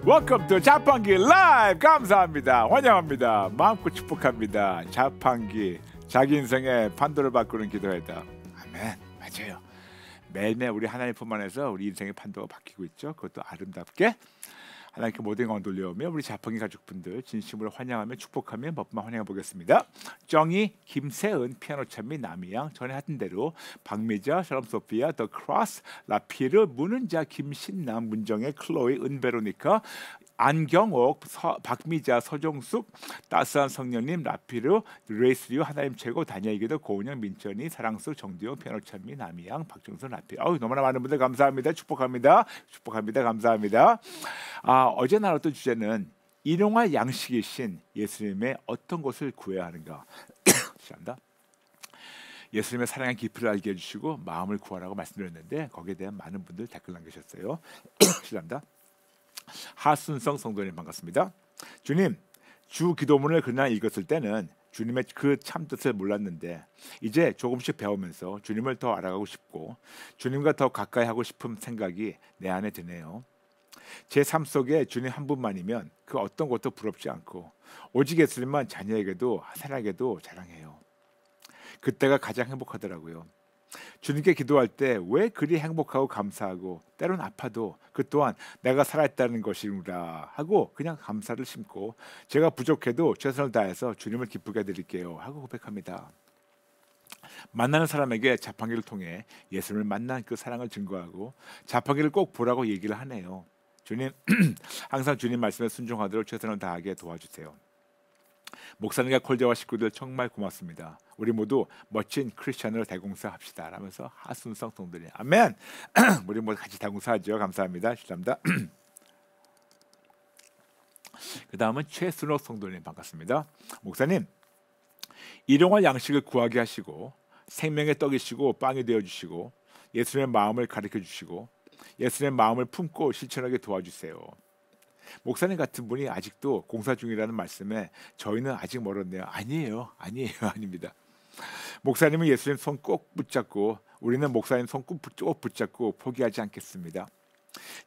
Welcome to 자판기 라이브. 감사합니다. 환영합니다. 마음껏 축복합니다. 자판기, 자기 인생의 판도를 바꾸는 기도회다. 아멘. 맞아요. 매일매일 우리 하나님 품 안에서 우리 인생의 판도가 바뀌고 있죠. 그것도 아름답게 하나님께 모든 영광 돌려오며 우리 자판기 가족분들 진심으로 환영하며 축복하며 법만 환영해 보겠습니다. 정희, 김세은, 피아노 찬미, 남이양, 전에 하던 대로 박미자, 샬롬소피아, 더 크로스, 라피르, 문은자, 김신남, 문정혜, 클로이, 은베로니카, 안경옥, 박미자, 서종숙, 따스한 성령님, 라피르, 레이스류, 하나님 최고, 다니엘기도, 고은영, 민천이, 사랑수, 정디용, 피아노 찬미, 남이양, 박정선, 라피르. 너무나 많은 분들 감사합니다. 축복합니다. 축복합니다. 감사합니다. 어제 나눴던 주제는 일용할 양식이신 예수님의 어떤 것을 구해야 하는가. 시작한다. 예수님의 사랑의 깊이를 알게 해주시고 마음을 구하라고 말씀드렸는데 거기에 대한 많은 분들 댓글 남기셨어요. 시작한다. 하순성 성도님 반갑습니다. 주님, 주 기도문을 그날 읽었을 때는 주님의 그 참 뜻을 몰랐는데 이제 조금씩 배우면서 주님을 더 알아가고 싶고 주님과 더 가까이 하고 싶은 생각이 내 안에 드네요. 제 삶 속에 주님 한 분만이면 그 어떤 것도 부럽지 않고 오직 예수님만 자녀에게도 하사에게도 자랑해요. 그때가 가장 행복하더라고요. 주님께 기도할 때 왜 그리 행복하고 감사하고 때론 아파도 그 또한 내가 살아있다는 것이구나 하고 그냥 감사를 심고 제가 부족해도 최선을 다해서 주님을 기쁘게 드릴게요 하고 고백합니다. 만나는 사람에게 자판기를 통해 예수님을 만난 그 사랑을 증거하고 자판기를 꼭 보라고 얘기를 하네요. 주님, 항상 주님 말씀에 순종하도록 최선을 다하게 도와주세요. 목사님과 콜제와 식구들 정말 고맙습니다. 우리 모두 멋진 크리스천으로 대공사합시다 라면서 하순성 성도님 아멘. 우리 모두 같이 대공사하죠. 감사합니다. 감사합니다. 그 다음은 최순옥 성도님 반갑습니다. 목사님, 일용할 양식을 구하게 하시고 생명의 떡이시고 빵이 되어주시고 예수님의 마음을 가르쳐주시고 예수님의 마음을 품고 실천하게 도와주세요. 목사님 같은 분이 아직도 공사 중이라는 말씀에 저희는 아직 멀었네요. 아니에요. 아닙니다. 목사님은 예수님 손 꼭 붙잡고 우리는 목사님 손 꼭 붙잡고 포기하지 않겠습니다.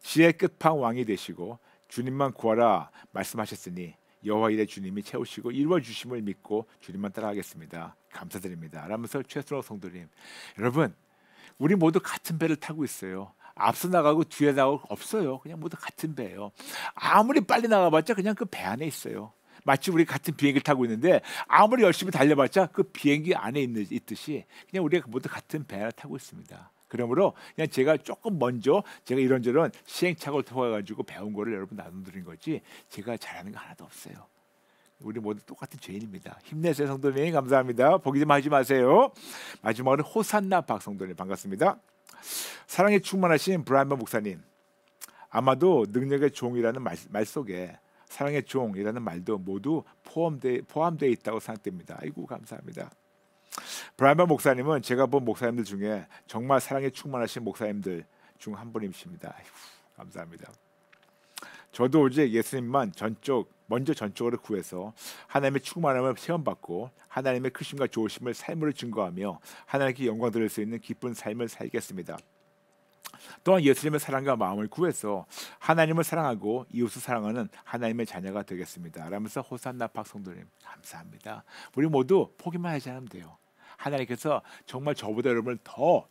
지혜의 끝판왕이 되시고 주님만 구하라 말씀하셨으니 여호와 일의 주님이 채우시고 이루어 주심을 믿고 주님만 따라가겠습니다. 감사드립니다. 라면서 최순호 성도님, 여러분 우리 모두 같은 배를 타고 있어요. 앞서 나가고 뒤에 나가고 없어요. 그냥 모두 같은 배예요. 아무리 빨리 나가봤자 그냥 그 배 안에 있어요. 마치 우리 같은 비행기를 타고 있는데 아무리 열심히 달려봤자 그 비행기 안에 있듯이 그냥 우리가 모두 같은 배 안에 타고 있습니다. 그러므로 그냥 제가 조금 먼저 제가 이런저런 시행착오를 통해가지고 배운 거를 여러분 나눠드린 거지 제가 잘하는 거 하나도 없어요. 우리 모두 똑같은 죄인입니다. 힘내세요 성도님. 감사합니다. 포기 좀 하지 마세요. 마지막으로 호산나 박성도님 반갑습니다. 사랑에 충만하신 브라이먼 목사님, 아마도 능력의 종이라는 말 속에 사랑의 종이라는 말도 모두 포함되어 있다고 생각됩니다. 아이고 감사합니다. 브라이먼 목사님은 제가 본 목사님들 중에 정말 사랑에 충만하신 목사님들 중 한 분이십니다. 아이고, 감사합니다. 저도 오직 예수님만 먼저 전적으로 구해서 하나님의 충만함을 체험받고 하나님의 크심과 좋으심을 삶으로 증거하며 하나님께 영광 드릴 수 있는 기쁜 삶을 살겠습니다. 또한 예수님의 사랑과 마음을 구해서 하나님을 사랑하고 이웃을 사랑하는 하나님의 자녀가 되겠습니다. 라면서 호산나 박성도님 감사합니다. 우리 모두 포기만 하지 않으면 돼요. 하나님께서 정말 저보다 여러분을 더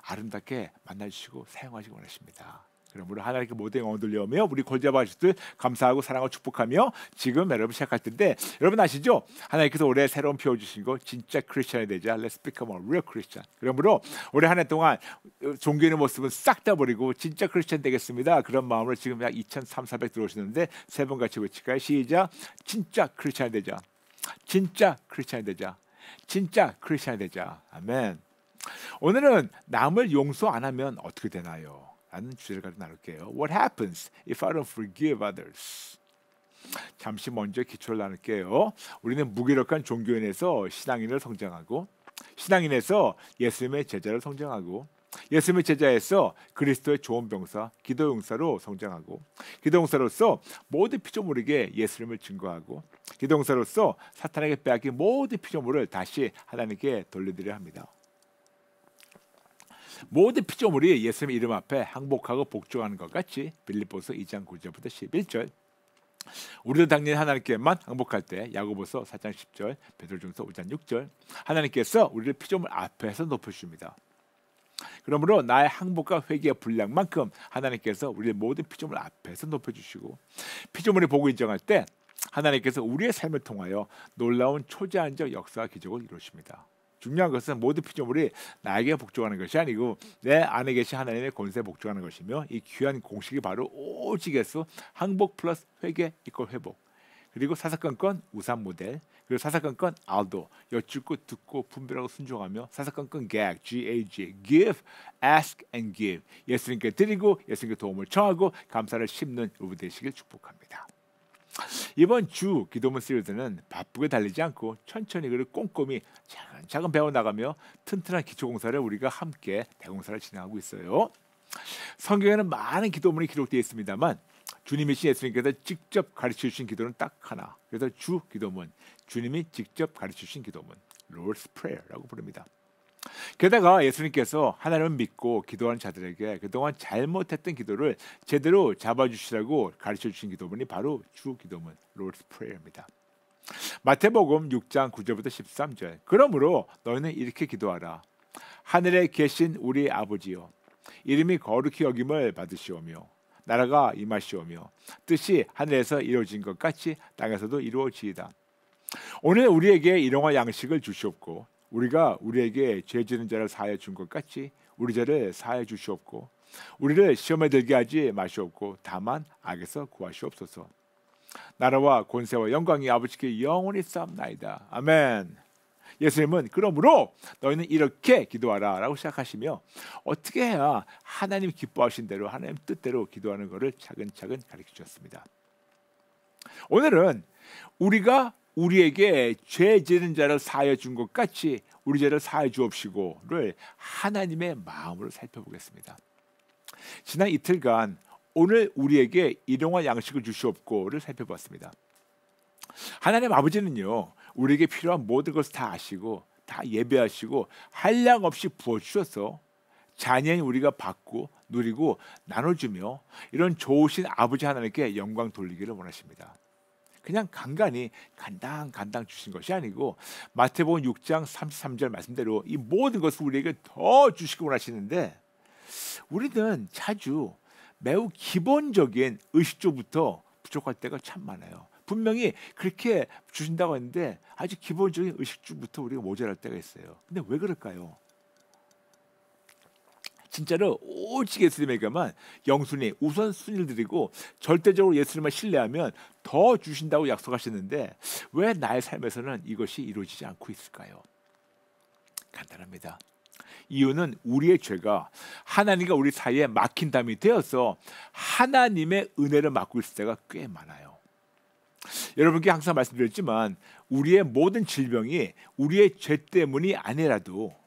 아름답게 만나주시고 사용하시기 원하십니다. 그러므로 하나님께 모든 영광을 돌려오며 우리 골자바 아저씨들 감사하고 사랑하고 축복하며 지금 여러분 시작할 텐데 여러분 아시죠? 하나님께서 올해 새로운 표 주신 거 진짜 크리스천이 되자. Let's become a real Christian. 그러므로 올해 한 해 동안 종교의 모습은 싹 다 버리고 진짜 크리스천 되겠습니다. 그런 마음으로 지금 약 2,300 들어오시는데 세 번 같이 외칠까요? 시작. 진짜 크리스천이 되자. 진짜 크리스천이 되자. 진짜 크리스천이 되자. 아멘. 오늘은 남을 용서 안 하면 어떻게 되나요? 라는 주제를 가지고 나눌게요. What happens if I don't forgive others? 잠시 먼저 기초를 나눌게요. 우리는 무기력한 종교인에서 신앙인을 성장하고 신앙인에서 예수님의 제자를 성장하고 예수님의 제자에서 그리스도의 좋은 병사, 기도 용사로 성장하고 기도 용사로서 모든 피조물에게 예수님을 증거하고 기도 용사로서 사탄에게 빼앗긴 모든 피조물을 다시 하나님께 돌려드려야 합니다. 모든 피조물이 예수님 이름 앞에 항복하고 복종하는 것 같이 빌립보서 2장 9절부터 11절. 우리도 당연히 하나님께만 항복할 때 야고보서 4장 10절, 베드로전서 5장 6절. 하나님께서 우리를 피조물 앞에서 높여주십니다. 그러므로 나의 항복과 회개의 분량만큼 하나님께서 우리의 모든 피조물 앞에서 높여주시고, 피조물이 보고 인정할 때 하나님께서 우리의 삶을 통하여 놀라운 초자연적 역사와 기적을 이루십니다. 중요한 것은 모든 피조물이 나에게 복종하는 것이 아니고 내 안에 계신 하나님의 권세에 복종하는 것이며, 이 귀한 공식이 바로 오직 예수, 항복 플러스 회개 이퀄 회복, 그리고 사사건건 우산 모델, 그리고 사사건건 알도, 여쭙고 듣고 분별하고 순종하며, 사사건건 gag, G-A-G, give, ask and give, 예수님께 드리고 예수님께 도움을 청하고 감사를 심는 여러분 되시길 축복합니다. 이번 주 기도문 시리즈는 바쁘게 달리지 않고 천천히 그리고 꼼꼼히 차근차근 배워나가며 튼튼한 기초공사를 우리가 함께 대공사를 진행하고 있어요. 성경에는 많은 기도문이 기록되어 있습니다만 주님이신 예수님께서 직접 가르쳐주신 기도는 딱 하나. 그래서 주 기도문, 주님이 직접 가르쳐주신 기도문, Lord's Prayer라고 부릅니다. 게다가 예수님께서 하나님을 믿고 기도하는 자들에게 그동안 잘못했던 기도를 제대로 잡아주시라고 가르쳐주신 기도문이 바로 주 기도문, Lord's Prayer입니다. 마태복음 6장 9절부터 13절. 그러므로 너희는 이렇게 기도하라. 하늘에 계신 우리 아버지여, 이름이 거룩히 여김을 받으시오며 나라가 임하시오며 뜻이 하늘에서 이루어진 것 같이 땅에서도 이루어지이다. 오늘 우리에게 일용할 양식을 주시옵고 우리가 우리에게 죄 지는 자를 사하여 준 것 같이 우리 죄를 사하여 주시옵고 우리를 시험에 들게 하지 마시옵고 다만 악에서 구하시옵소서. 나라와 권세와 영광이 아버지께 영원히 쌓옵나이다. 아멘. 예수님은 그러므로 너희는 이렇게 기도하라 라고 시작하시며 어떻게 해야 하나님 기뻐하신 대로 하나님 뜻대로 기도하는 것을 차근차근 가르쳐 주셨습니다. 오늘은 우리가 우리에게 죄 지는 자를 사하여 준 것 같이 우리 죄를 사하여 주옵시고를 하나님의 마음으로 살펴보겠습니다. 지난 이틀간 오늘 우리에게 일용할 양식을 주시옵고를 살펴봤습니다. 하나님 아버지는요, 우리에게 필요한 모든 것을 다 아시고 다 예배하시고 한량 없이 부어주셔서 자녀인 우리가 받고 누리고 나눠주며 이런 좋으신 아버지 하나님께 영광 돌리기를 원하십니다. 그냥 간간히 간당 주신 것이 아니고 마태복음 6장 33절 말씀대로 이 모든 것을 우리에게 더 주시고 원하시는데 우리는 자주 매우 기본적인 의식주부터 부족할 때가 참 많아요. 분명히 그렇게 주신다고 했는데 아주 기본적인 의식주부터 우리가 모자랄 때가 있어요. 근데 왜 그럴까요? 진짜로 오직 예수님에게만 영순위, 우선순위를 드리고 절대적으로 예수님을 신뢰하면 더 주신다고 약속하셨는데 왜 나의 삶에서는 이것이 이루어지지 않고 있을까요? 간단합니다. 이유는 우리의 죄가 하나님과 우리 사이에 막힌 담이 되어서 하나님의 은혜를 막고 있을 때가 꽤 많아요. 여러분께 항상 말씀드렸지만 우리의 모든 질병이 우리의 죄 때문이 아니라도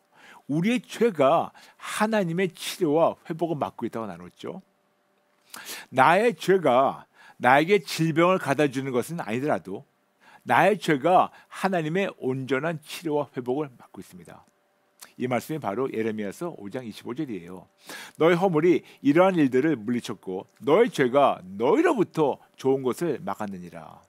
우리의 죄가 하나님의 치료와 회복을 막고 있다고 나눴죠. 나의 죄가 나에게 질병을 가져다 주는 것은 아니더라도 나의 죄가 하나님의 온전한 치료와 회복을 막고 있습니다. 이 말씀이 바로 예레미야서 5장 25절이에요. 너의 허물이 이러한 일들을 물리쳤고 너의 죄가 너희로부터 좋은 것을 막았느니라.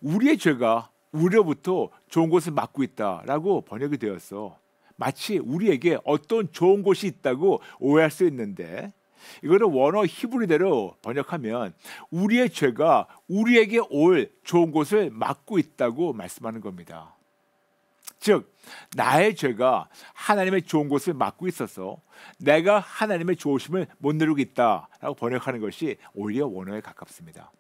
우리의 죄가 우리로부터 좋은 것을 막고 있다라고 번역이 되어서 마치 우리에게 어떤 좋은 곳이 있다고 오해할 수 있는데 이거를 원어 히브리대로 번역하면 우리의 죄가 우리에게 올 좋은 곳을 막고 있다고 말씀하는 겁니다. 즉 나의 죄가 하나님의 좋은 곳을 막고 있어서 내가 하나님의 좋으심을 못 누리고 있다라고 번역하는 것이 오히려 원어에 가깝습니다.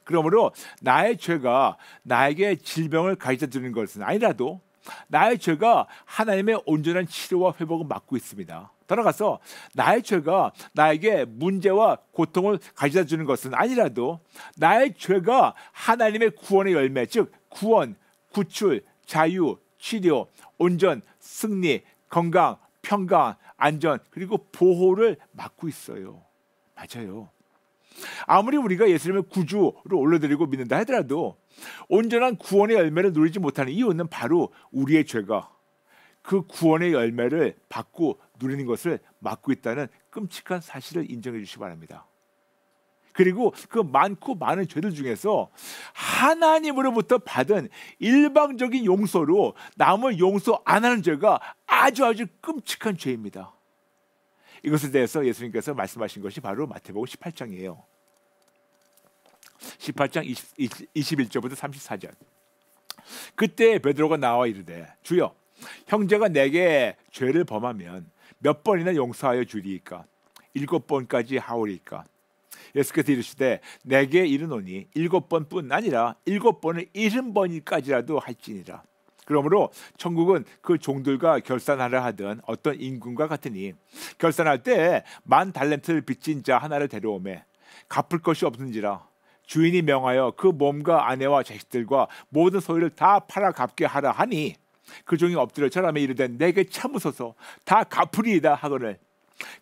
그러므로 나의 죄가 나에게 질병을 가져다 주는 것은 아니라도 나의 죄가 하나님의 온전한 치료와 회복을 막고 있습니다. 따라가서 나의 죄가 나에게 문제와 고통을 가져다 주는 것은 아니라도 나의 죄가 하나님의 구원의 열매, 즉 구원, 구출, 자유, 치료, 온전, 승리, 건강, 평강, 안전 그리고 보호를 막고 있어요. 맞아요. 아무리 우리가 예수님을 구주로 올려드리고 믿는다 하더라도 온전한 구원의 열매를 누리지 못하는 이유는 바로 우리의 죄가 그 구원의 열매를 받고 누리는 것을 막고 있다는 끔찍한 사실을 인정해 주시기 바랍니다. 그리고 그 많고 많은 죄들 중에서 하나님으로부터 받은 일방적인 용서로 남을 용서 안 하는 죄가 아주 끔찍한 죄입니다. 이것에 대해서 예수님께서 말씀하신 것이 바로 마태복음 18장이에요. 18장 21절부터 34절. 그때 베드로가 나와 이르되 주여 형제가 내게 죄를 범하면 몇 번이나 용서하여 주리이까? 7번까지 하오리이까? 예수께서 이르시되 내게 이르노니 7번뿐 아니라 7번을 70번까지라도 할지니라. 그러므로 천국은 그 종들과 결산하려 하던 어떤 임금과 같으니 결산할 때 10,000달란트를 빚진 자 하나를 데려오매 갚을 것이 없는지라 주인이 명하여 그 몸과 아내와 자식들과 모든 소유를 다 팔아 갚게 하라 하니 그 종이 엎드려 절하며 이르되 내게 참으소서 다 갚으리이다 하거늘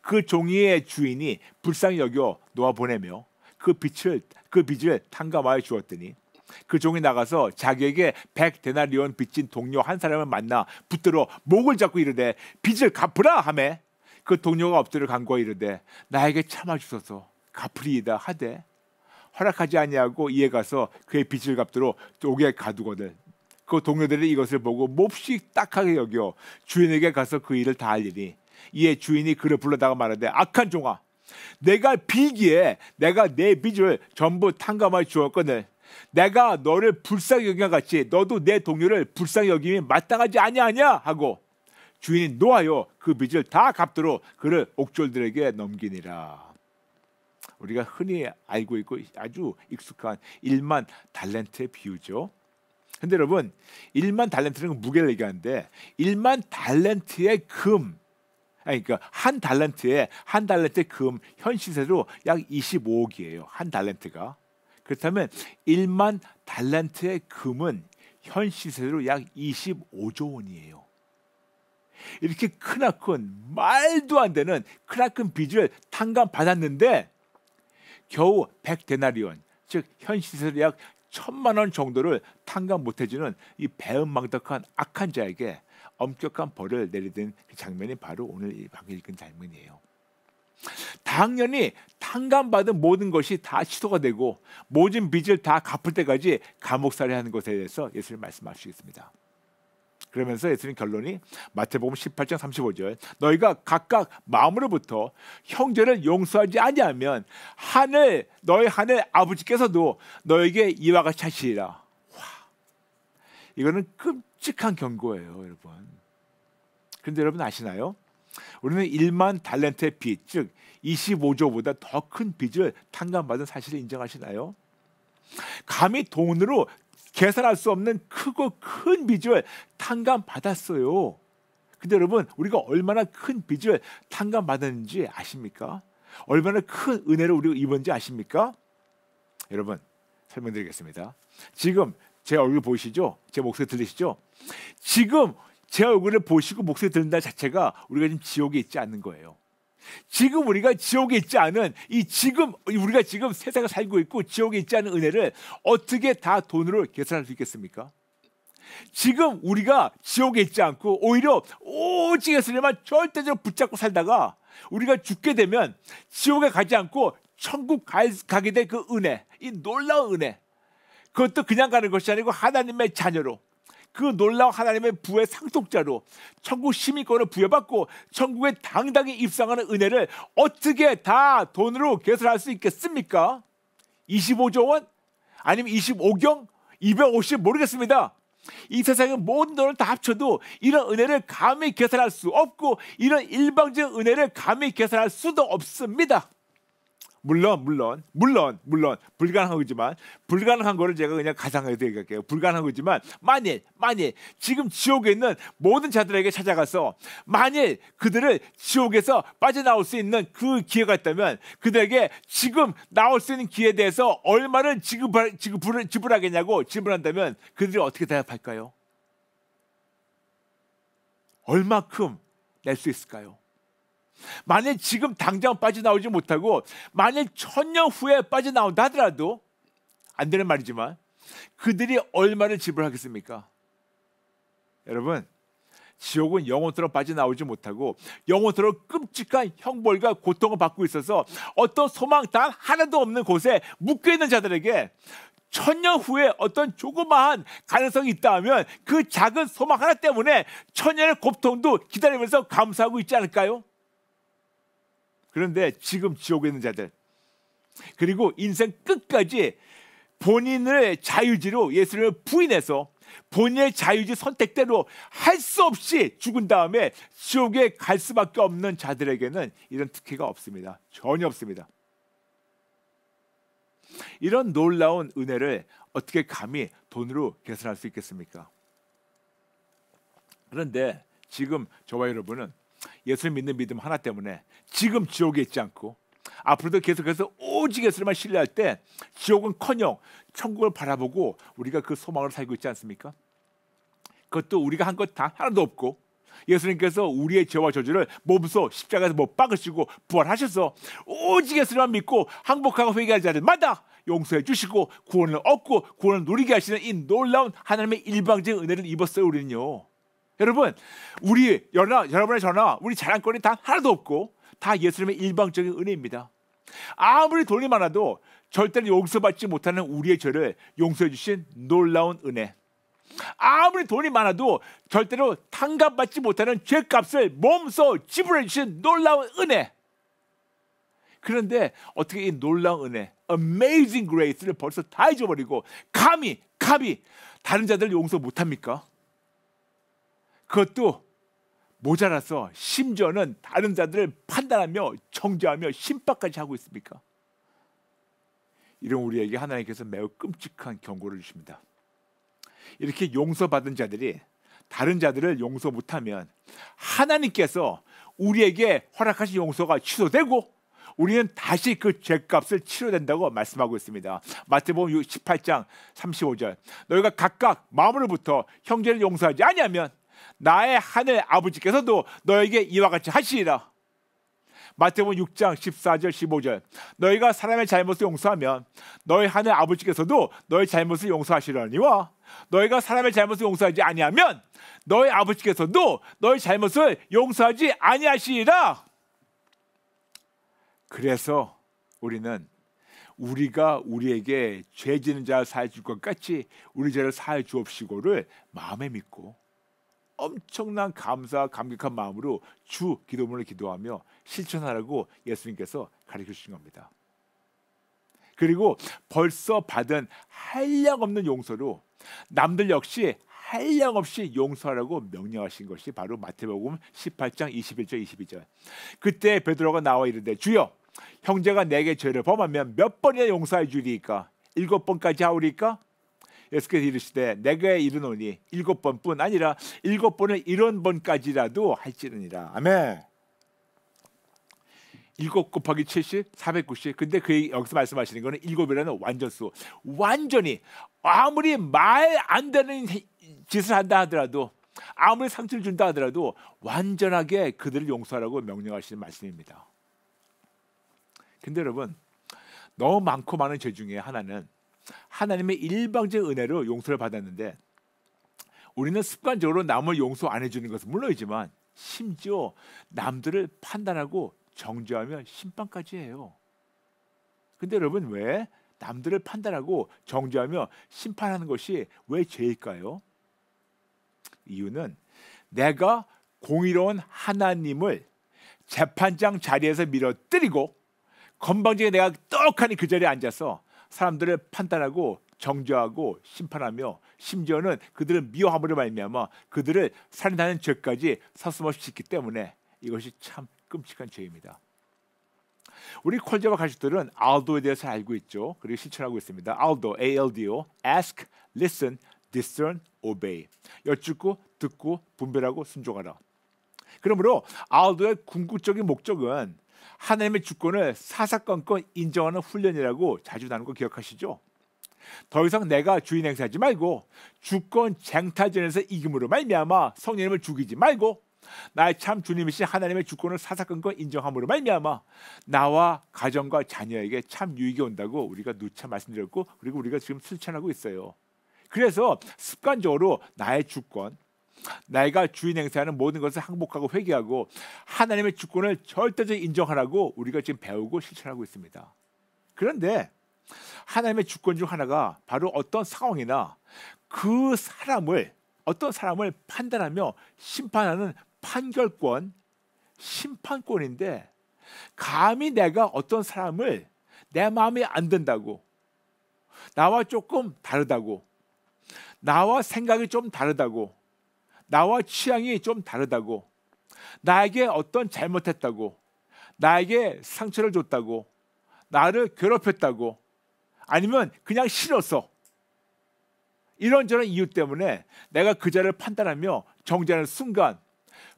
그 종이의 주인이 불쌍히 여겨 놓아 보내며 그 빚을 탕감하여 주었더니 그 종이 나가서 자기에게 100데나리온 빚진 동료 한 사람을 만나 붙들어 목을 잡고 이르되 빚을 갚으라 하매 그 동료가 엎드려 간구하여 이르되 나에게 참아 주소서 갚으리이다 하되 허락하지 아니하고 이에 가서 그의 빚을 갚도록 옥에 가두거든 그 동료들이 이것을 보고 몹시 딱하게 여겨 주인에게 가서 그 일을 다 알리니 이에 주인이 그를 불러다가 말하되 악한 종아 내가 빌기에 내가 내 빚을 전부 탕감하여 주었거늘 내가 너를 불쌍히 여김과 같이 너도 내 동료를 불쌍히 여김이 마땅하지 아니하냐 하고 주인이 노하여 그 빚을 다 갚도록 그를 옥졸들에게 넘기니라. 우리가 흔히 알고 있고 아주 익숙한 10,000달란트의 비유죠. 근데 여러분 10,000달란트는 무게를 얘기하는데 10,000달란트의 금 그러니까 한 달란트의 금 현 시세로 약 25억이에요. 한 달란트가. 그렇다면 10,000달란트의 금은 현 시세로 약 25조 원이에요. 이렇게 크나큰 말도 안 되는 크나큰 빚을 탕감받았는데 겨우 100데나리온 즉 현 시세로 약 1,000만 원 정도를 탕감 못해주는 이 배은망덕한 악한 자에게 엄격한 벌을 내리던 그 장면이 바로 오늘 방금 읽은 장면이에요. 당연히 탕감받은 모든 것이 다 취소가 되고 모든 빚을 다 갚을 때까지 감옥살이하는 것에 대해서 예수님 말씀하시겠습니다. 그러면서 예수님 결론이 마태복음 18장 35절 너희가 각각 마음으로부터 형제를 용서하지 아니하면 너희 하늘 아버지께서도 너에게 이와 같이 하시리라. 와, 이거는 끔찍한 경고예요, 여러분. 그런데 여러분 아시나요? 우리는 10,000달란트의 빚, 즉 25조보다 더 큰 빚을 탕감받은 사실을 인정하시나요? 감히 돈으로 계산할 수 없는 크고 큰 빚을 탕감받았어요. 근데 여러분 우리가 얼마나 큰 빚을 탕감받았는지 아십니까? 얼마나 큰 은혜를 우리가 입었는지 아십니까? 여러분 설명드리겠습니다. 지금 제 얼굴 보이시죠? 제 목소리 들리시죠? 지금 제 얼굴을 보시고 목소리 듣는다 자체가 우리가 지금 지옥에 있지 않는 거예요. 지금 우리가 지옥에 있지 않은 우리가 지금 세상에 살고 있고 지옥에 있지 않은 은혜를 어떻게 다 돈으로 계산할 수 있겠습니까? 지금 우리가 지옥에 있지 않고 오히려 오직 예수님만 절대적으로 붙잡고 살다가 우리가 죽게 되면 지옥에 가지 않고 천국 가게 될 그 은혜, 이 놀라운 은혜, 그것도 그냥 가는 것이 아니고 하나님의 자녀로 그 놀라운 하나님의 부의 상속자로 천국 시민권을 부여받고 천국에 당당히 입성하는 은혜를 어떻게 다 돈으로 계산할 수 있겠습니까? 25조 원? 아니면 25경? 250 모르겠습니다. 이 세상의 모든 돈을 다 합쳐도 이런 은혜를 감히 계산할 수 없고 이런 일방적인 은혜를 감히 계산할 수도 없습니다. 물론 불가능한 거를 제가 그냥 가상하게 얘기할게요. 불가능한 거지만 만일 지금 지옥에 있는 모든 자들에게 찾아가서 만일 그들을 지옥에서 빠져나올 수 있는 그 기회가 있다면 그들에게 지금 나올 수 있는 기회에 대해서 얼마를 지불하겠냐고 질문한다면 그들이 어떻게 대답할까요? 얼마큼 낼 수 있을까요? 만일 지금 당장 빠져나오지 못하고 만일 1000년 후에 빠져나온다 하더라도 안 되는 말이지만 그들이 얼마를 지불하겠습니까? 여러분 지옥은 영원토록 빠져나오지 못하고 영원토록 끔찍한 형벌과 고통을 받고 있어서 어떤 소망 단 하나도 없는 곳에 묶여있는 자들에게 천년 후에 어떤 조그마한 가능성이 있다 하면 그 작은 소망 하나 때문에 천년의 고통도 기다리면서 감수하고 있지 않을까요? 그런데 지금 지옥에 있는 자들, 그리고 인생 끝까지 본인의 자유지로 예수님을 부인해서 본인의 자유지 선택대로 할 수 없이 죽은 다음에 지옥에 갈 수밖에 없는 자들에게는 이런 특혜가 없습니다. 전혀 없습니다. 이런 놀라운 은혜를 어떻게 감히 돈으로 계산할 수 있겠습니까? 그런데 지금 저와 여러분은 예수를 믿는 믿음 하나 때문에 지금 지옥에 있지 않고 앞으로도 계속해서 오직 예수님만 신뢰할 때 지옥은커녕 천국을 바라보고 우리가 그 소망을 살고 있지 않습니까? 그것도 우리가 한 것 다 하나도 없고 예수님께서 우리의 죄와 저주를 몸소 십자가에서 못 박으시고 부활하셔서 오직 예수님만 믿고 항복하고 회개할 자들마다 용서해 주시고 구원을 얻고 구원을 누리게 하시는 이 놀라운 하나님의 일방적인 은혜를 입었어요. 우리는요. 여러분, 여러분의 저나 우리 자랑거리 다 하나도 없고 다 예수님의 일방적인 은혜입니다. 아무리 돈이 많아도 절대로 용서받지 못하는 우리의 죄를 용서해 주신 놀라운 은혜. 아무리 돈이 많아도 절대로 탕감받지 못하는 죄값을 몸소 지불해 주신 놀라운 은혜. 그런데 어떻게 이 놀라운 은혜, Amazing Grace를 벌써 다 잊어버리고 감히 다른 자들을 용서 못합니까? 그것도 모자라서 심지어는 다른 자들을 판단하며 정죄하며 심판까지 하고 있습니까? 이런 우리에게 하나님께서 매우 끔찍한 경고를 주십니다. 이렇게 용서받은 자들이 다른 자들을 용서 못하면 하나님께서 우리에게 허락하신 용서가 취소되고 우리는 다시 그 죄값을 치러야 된다고 말씀하고 있습니다. 마태복음 18장 35절, 너희가 각각 마음으로부터 형제를 용서하지 아니하면 나의 하늘 아버지께서도 너에게 이와 같이 하시리라. 마태복음 6장 14절 15절, 너희가 사람의 잘못을 용서하면 너희 하늘 아버지께서도 너희 잘못을 용서하시려니와 너희가 사람의 잘못을 용서하지 아니하면 너희 아버지께서도 너희 잘못을 용서하지 아니하시리라. 그래서 우리는 우리가 우리에게 죄 지는 자를 사해 줄 것 같이 우리 죄를 사해 주옵시고를 마음에 믿고 엄청난 감사와 감격한 마음으로 주 기도문을 기도하며 실천하라고 예수님께서 가르쳐 주신 겁니다. 그리고 벌써 받은 한량없는 용서로 남들 역시 한량없이 용서하라고 명령하신 것이 바로 마태복음 18장 21절 22절. 그때 베드로가 나와 이르되 주여, 형제가 내게 죄를 범하면 몇 번이나 용서해 주리이까? 7번까지 하오리까? 예수께서 이르시되 내가 이르노니 7번뿐 아니라 7번을 70번까지라도 할지니라. 아멘. 7 곱하기 70, 490. 근데 여기서 말씀하시는 거는 7이라는 완전수. 완전히 아무리 말 안 되는 짓을 한다 하더라도 아무리 상처를 준다 하더라도 완전하게 그들을 용서하라고 명령하시는 말씀입니다. 근데 여러분, 너무 많고 많은 죄 중에 하나는 하나님의 일방적 은혜로 용서를 받았는데 우리는 습관적으로 남을 용서 안 해주는 것은 물론이지만 심지어 남들을 판단하고 정죄하며 심판까지 해요. 근데 여러분, 왜 남들을 판단하고 정죄하며 심판하는 것이 왜 죄일까요? 이유는 내가 공의로운 하나님을 재판장 자리에서 밀어뜨리고 건방지게 내가 떡하니 그 자리에 앉아서 사람들을 판단하고 정죄하고 심판하며 심지어는 그들을 미워함으로 말미암아 그들을 살인하는 죄까지 서슴없이 짓기 때문에 이것이 참 끔찍한 죄입니다. 우리 콜제와 가족들은 알도에 대해서 알고 있죠. 그리고 실천하고 있습니다. 알도, ALDO, Ask, Listen, Discern, Obey. 여쭙고 듣고 분별하고 순종하라. 그러므로 알도의 궁극적인 목적은 하나님의 주권을 사사건건 인정하는 훈련이라고 자주 나누는 거 기억하시죠? 더 이상 내가 주인 행세하지 말고 주권 쟁탈전에서 이김으로 말미암아 성령님을 죽이지 말고 나의 참 주님이신 하나님의 주권을 사사건건 인정함으로 말미암아 나와 가정과 자녀에게 참 유익이 온다고 우리가 누차 말씀드렸고 그리고 우리가 지금 실천하고 있어요. 그래서 습관적으로 나의 주권, 내가 주인 행세하는 모든 것을 항복하고 회개하고 하나님의 주권을 절대적으로 인정하라고 우리가 지금 배우고 실천하고 있습니다. 그런데 하나님의 주권 중 하나가 바로 어떤 상황이나 그 사람을 어떤 사람을 판단하며 심판하는 판결권, 심판권인데 감히 내가 어떤 사람을 내 마음에 안 든다고, 나와 조금 다르다고, 나와 생각이 좀 다르다고, 나와 취향이 좀 다르다고, 나에게 어떤 잘못했다고, 나에게 상처를 줬다고, 나를 괴롭혔다고, 아니면 그냥 싫어서 이런저런 이유 때문에 내가 그 자를 판단하며 정죄하는 순간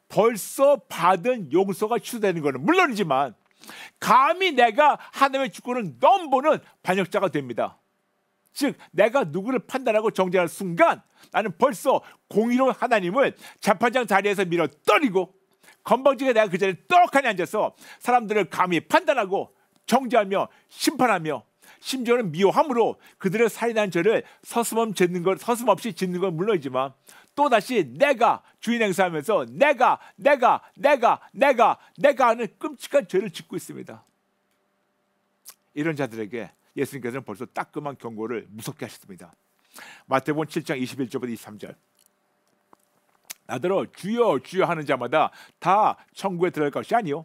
벌써 받은 용서가 취소되는 것은 물론이지만 감히 내가 하나님의 주권을 넘보는 반역자가 됩니다. 즉 내가 누구를 판단하고 정죄하는 순간 나는 벌써 공의로운 하나님을 재판장 자리에서 밀어 떠리고 건방지게 내가 그 자리에 떡하니 앉아서 사람들을 감히 판단하고 정죄하며 심판하며 심지어는 미워함으로 그들의 살인한 죄를 서슴없이 짓는 건 물론이지만 또다시 내가 주인 행세하면서 내가 하는 끔찍한 죄를 짓고 있습니다. 이런 자들에게 예수님께서는 벌써 따끔한 경고를 무섭게 하셨습니다. 마태복음 7장 21절부터 23절. 나더러 주여 주여 하는 자마다 다 천국에 들어갈 것이 아니요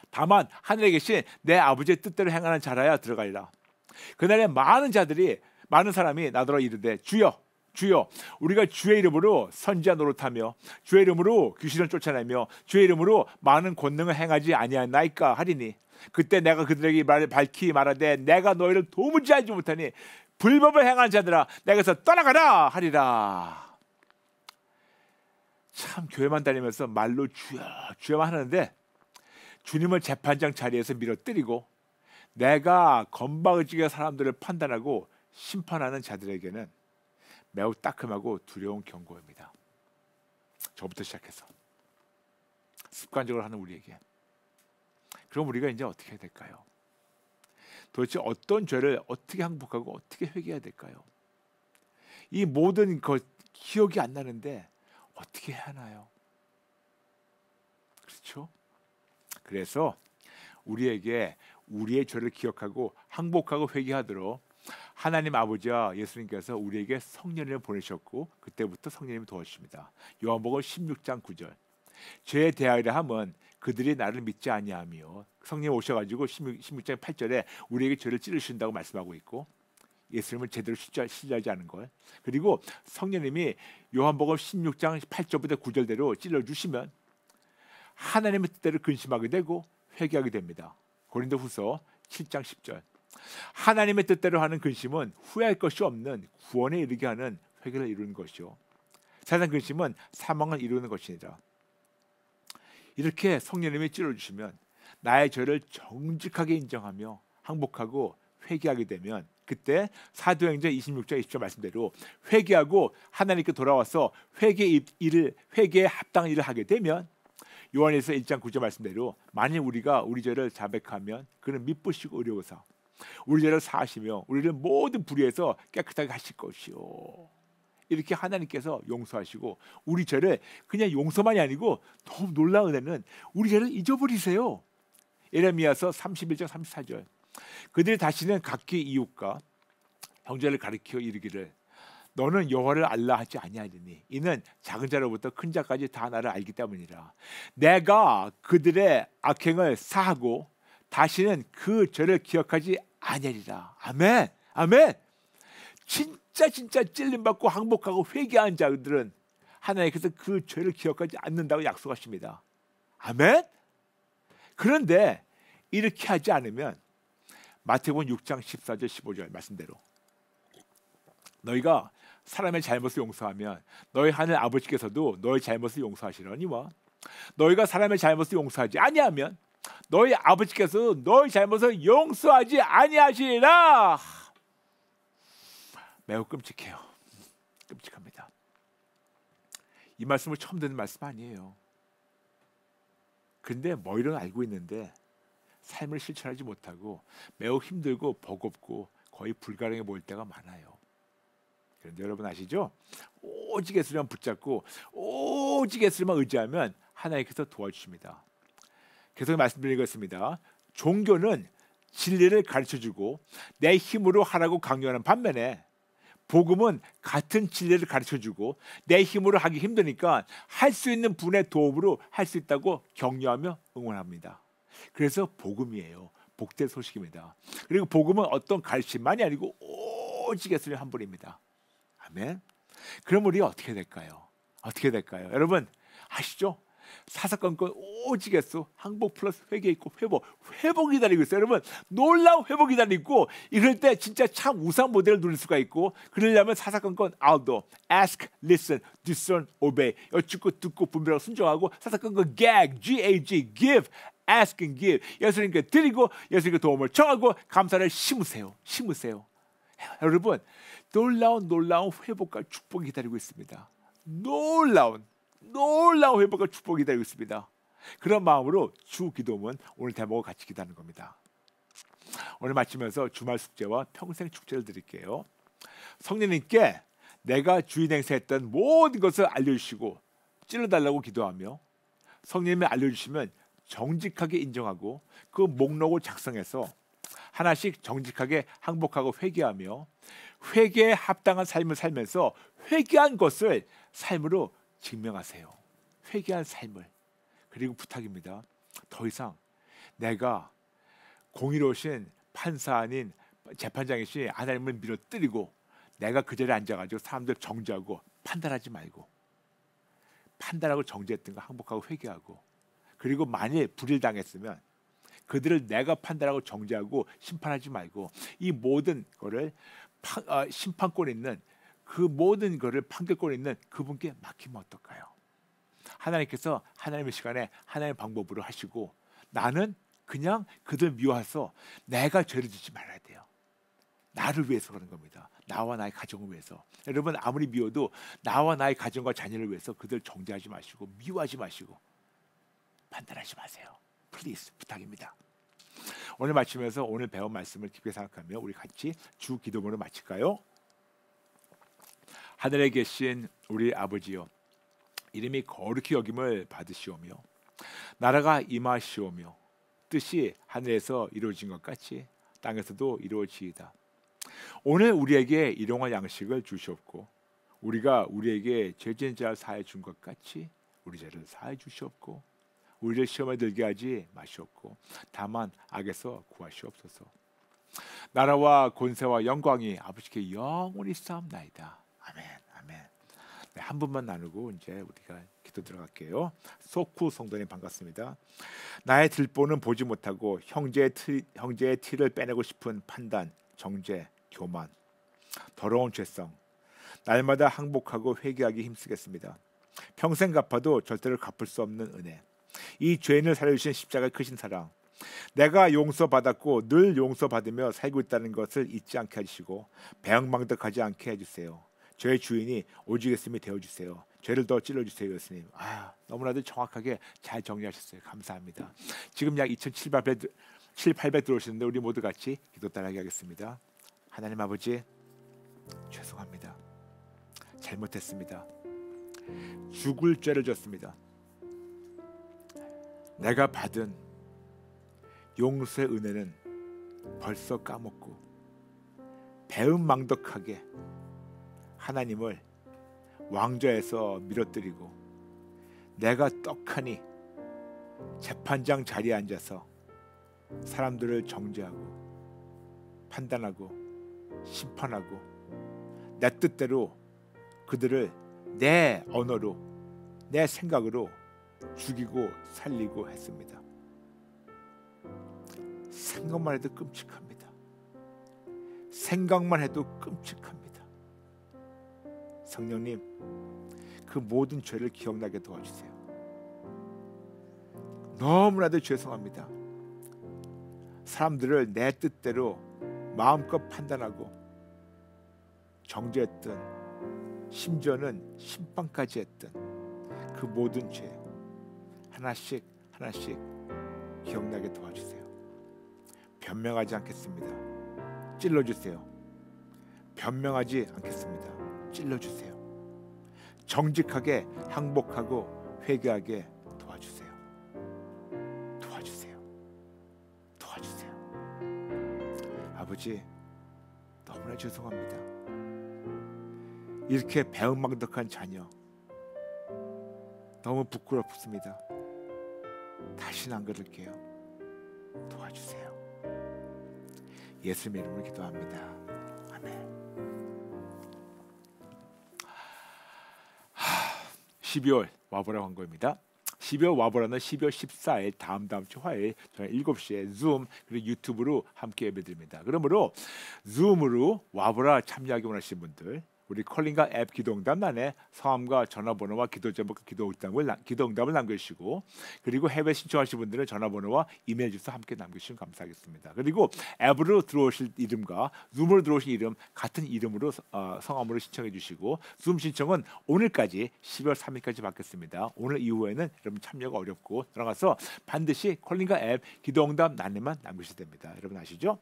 다만 하늘에 계신 내 아버지의 뜻대로 행하는 자라야 들어가리라. 그날에 많은 사람이 나더러 이르되 주여 주여 우리가 주의 이름으로 선지자 노릇하며 주의 이름으로 귀신을 쫓아내며 주의 이름으로 많은 권능을 행하지 아니하나이까 하리니 그때 내가 그들에게 밝히 말하되 내가 너희를 도무지 알지 못하니 불법을 행하는 자들아 내게서 떠나가라 하리라. 참 교회만 다니면서 말로 주여 주여만 하는데 주님을 재판장 자리에서 밀어뜨리고 내가 건방지게 사람들을 판단하고 심판하는 자들에게는 매우 따끔하고 두려운 경고입니다. 저부터 시작해서 습관적으로 하는 우리에게. 그럼 우리가 이제 어떻게 해야 될까요? 도대체 어떤 죄를 어떻게 항복하고 어떻게 회개해야 될까요? 이 모든 것 기억이 안 나는데 어떻게 해야 하나요? 그렇죠? 그래서 우리에게 우리의 죄를 기억하고 항복하고 회개하도록 하나님 아버지와 예수님께서 우리에게 성령을 보내셨고 그때부터 성령님이 도와주십니다. 요한복음 16장 9절. 죄에 대하리라 함은 그들이 나를 믿지 아니하며 성령이 오셔가지고 16장 8절에 우리에게 죄를 찌르신다고 말씀하고 있고 예수님을 제대로 신뢰하지 않은 것. 그리고 성령님이 요한복음 16장 8절부터 9절대로 찔러주시면 하나님의 뜻대로 근심하게 되고 회개하게 됩니다. 고린도후서 7장 10절. 하나님의 뜻대로 하는 근심은 후회할 것이 없는 구원에 이르게 하는 회개를 이루는 것이요 세상 근심은 사망을 이루는 것이니라. 이렇게 성령님이 찔러주시면 나의 죄를 정직하게 인정하며 항복하고 회개하게 되면 그때 사도행전 26장 20절 말씀대로 회개하고 하나님께 돌아와서 회개에 합당한 일을 하게 되면 요한일서 1장 9절 말씀대로 만일 우리가 우리 죄를 자백하면 그는 미쁘시고 의로우사 우리 죄를 사하시며 우리를 모든 불의에서 깨끗하게 하실 것이요. 이렇게 하나님께서 용서하시고 우리 죄를 그냥 용서만이 아니고 너무 놀라운 은혜는 우리 죄를 잊어버리세요. 예레미야서 31장 34절. 그들이 다시는 각기 이웃과 형제를 가리켜 이르기를 너는 여호와를 알라 하지 아니하리니 이는 작은 자로부터 큰 자까지 다 나를 알기 때문이라. 내가 그들의 악행을 사하고 다시는 그 죄를 기억하지 아니하리라. 아멘. 아멘. 진짜 찔림받고 항복하고 회개한 자들은 하나님께서 그 죄를 기억하지 않는다고 약속하십니다. 아멘. 그런데 이렇게 하지 않으면 마태복음 6장 14절 15절 말씀대로 너희가 사람의 잘못을 용서하면 너희 하늘 아버지께서도 너희 잘못을 용서하시려니와 너희가 사람의 잘못을 용서하지 아니하면 너희 아버지께서 너희 잘못을 용서하지 아니하시리라. 매우 끔찍해요. 끔찍합니다. 이 말씀을 처음 듣는 말씀 아니에요. 근데 머리로는 알고 있는데 삶을 실천하지 못하고 매우 힘들고 버겁고 거의 불가능해 보일 때가 많아요. 그런데 여러분 아시죠? 오직 예수님만 붙잡고 오직 예수님만 의지하면 하나님께서 도와주십니다. 계속 말씀드리겠습니다. 종교는 진리를 가르쳐주고 내 힘으로 하라고 강요하는 반면에 복음은 같은 진리를 가르쳐주고 내 힘으로 하기 힘드니까 할 수 있는 분의 도움으로 할 수 있다고 격려하며 응원합니다. 그래서 복음이에요. 복된 소식입니다. 그리고 복음은 어떤 가르침만이 아니고 오직 예수님 한 분입니다. 아멘. 그럼 우리 어떻게 될까요? 어떻게 될까요? 여러분 아시죠? 사사건건 오직 예수, 항복 플러스 회개 있고 회복이 기다리고 있어요. 여러분 놀라운 회복이 기다리고 이럴 때 진짜 참 우상 모델을 누릴 수가 있고 그러려면 사사건건 알도, ask, listen, discern, obey 여쭙고 듣고 분별하고 순종하고 사사건건 gag, give, ask and give 예수님께 드리고 예수님께 도움을 청하고 감사를 심으세요. 여러분 놀라운 회복과 축복이 기다리고 있습니다. 놀라운 회복과 축복이 기다리고 있습니다. 그런 마음으로 주 기도문 오늘 대목을 같이 기도하는 겁니다. 오늘 마치면서 주말 숙제와 평생 축제를 드릴게요. 성령님께 내가 주인 행세했던 모든 것을 알려주시고 찔러달라고 기도하며 성령님이 알려주시면 정직하게 인정하고 그 목록을 작성해서 하나씩 정직하게 항복하고 회개하며 회개에 합당한 삶을 살면서 회개한 것을 삶으로 증명하세요. 회개한 삶을. 그리고 부탁입니다. 더 이상 내가 공의로우신 판사 아닌 재판장이신 하나님을 밀어뜨리고 내가 그 자리에 앉아가지고 사람들 정죄하고 판단하지 말고 판단하고 정죄했던 거 항복하고 회개하고 그리고 만일 불의를 당했으면 그들을 내가 판단하고 정죄하고 심판하지 말고 이 모든 거를 심판권 있는 그 모든 것을 판결권 있는 그분께 맡기면 어떨까요? 하나님께서 하나님의 시간에 하나님의 방법으로 하시고 나는 그냥 그들 미워해서 내가 죄를 짓지 말아야 돼요. 나를 위해서 그런 겁니다. 나와 나의 가정을 위해서. 여러분 아무리 미워도 나와 나의 가정과 자녀를 위해서 그들 정죄하지 마시고 미워하지 마시고 판단하지 마세요. 플리즈 부탁입니다. 오늘 마치면서 오늘 배운 말씀을 깊게 생각하며 우리 같이 주 기도문을 마칠까요? 하늘에 계신 우리 아버지여 이름이 거룩히 여김을 받으시오며 나라가 임하시오며 뜻이 하늘에서 이루어진 것 같이 땅에서도 이루어지이다. 오늘 우리에게 일용할 양식을 주시옵고 우리가 우리에게 죄진 자를 사해 준 것 같이 우리 죄를 사해 주시옵고 우리를 시험에 들게 하지 마시옵고 다만 악에서 구하시옵소서. 나라와 권세와 영광이 아버지께 영원히 쌓옵나이다. 아멘. 네, 한 분만 나누고 이제 우리가 기도 들어갈게요. 소쿠 성도님 반갑습니다. 나의 들보는 보지 못하고 형제의 티를 빼내고 싶은 판단, 정죄, 교만, 더러운 죄성 날마다 항복하고 회개하기 힘쓰겠습니다. 평생 갚아도 절대로 갚을 수 없는 은혜 이 죄인을 살려주신 십자가의 크신 사랑 내가 용서받았고 늘 용서받으며 살고 있다는 것을 잊지 않게 해주시고 배은망덕하지 않게 해주세요. 죄의 주인이 오직 예수님이 되어주세요. 죄를 더 찔러주세요. 예수님. 너무나도 정확하게 잘 정리하셨어요. 감사합니다. 지금 약 2,700 들어오시는데 우리 모두 같이 기도 따라하게 하겠습니다. 하나님 아버지 죄송합니다. 잘못했습니다. 죽을 죄를 졌습니다. 내가 받은 용서의 은혜는 벌써 까먹고 배은망덕하게 하나님을 왕좌에서 밀어뜨리고 내가 떡하니 재판장 자리에 앉아서 사람들을 정죄하고 판단하고 심판하고 내 뜻대로 그들을 내 언어로 내 생각으로 죽이고 살리고 했습니다. 생각만 해도 끔찍합니다. 생각만 해도 끔찍합니다. 성령님, 그 모든 죄를 기억나게 도와주세요. 너무나도 죄송합니다. 사람들을 내 뜻대로 마음껏 판단하고 정죄했던 심지어는 심판까지 했던 그 모든 죄 하나씩 기억나게 도와주세요. 변명하지 않겠습니다. 찔러주세요. 변명하지 않겠습니다. 찔러주세요. 정직하게 항복하고 회개하게 도와주세요. 도와주세요. 도와주세요. 아버지, 너무나 죄송합니다. 이렇게 배은망덕한 자녀 너무 부끄럽습니다. 다시는 안 그럴게요. 도와주세요. 예수님의 이름으로 기도합니다. 아멘. 12월 와보라 광고입니다. 12월 와보라는 12월 14일 다음 주 화요일 저녁 7시에 줌 그리고 유튜브로 함께 예배드립니다. 그러므로 줌으로 와보라 참여하기 원하시는 분들 우리 컬링과 앱 기도응답란에 성함과 전화번호와 기도제목 기도응답을 남겨주시고 그리고 해외 신청하시는 분들은 전화번호와 이메일 주소 함께 남겨주시면 감사하겠습니다. 그리고 앱으로 들어오실 이름과 줌으로 들어오실 이름 같은 이름으로 성함으로 신청해 주시고 줌 신청은 오늘까지 12월 3일까지 받겠습니다. 오늘 이후에는 여러분 참여가 어렵고 들어가서 반드시 컬링과 앱 기도응답란에만 남기셔야 됩니다. 여러분 아시죠?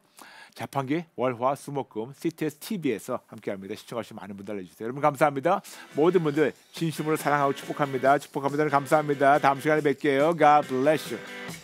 자판기 월화 수목금 CTS TV에서 함께합니다. 시청하시면 많은 분들 알려주세요. 여러분 감사합니다. 모든 분들 진심으로 사랑하고 축복합니다. 축복합니다. 감사합니다. 다음 시간에 뵐게요. God bless you.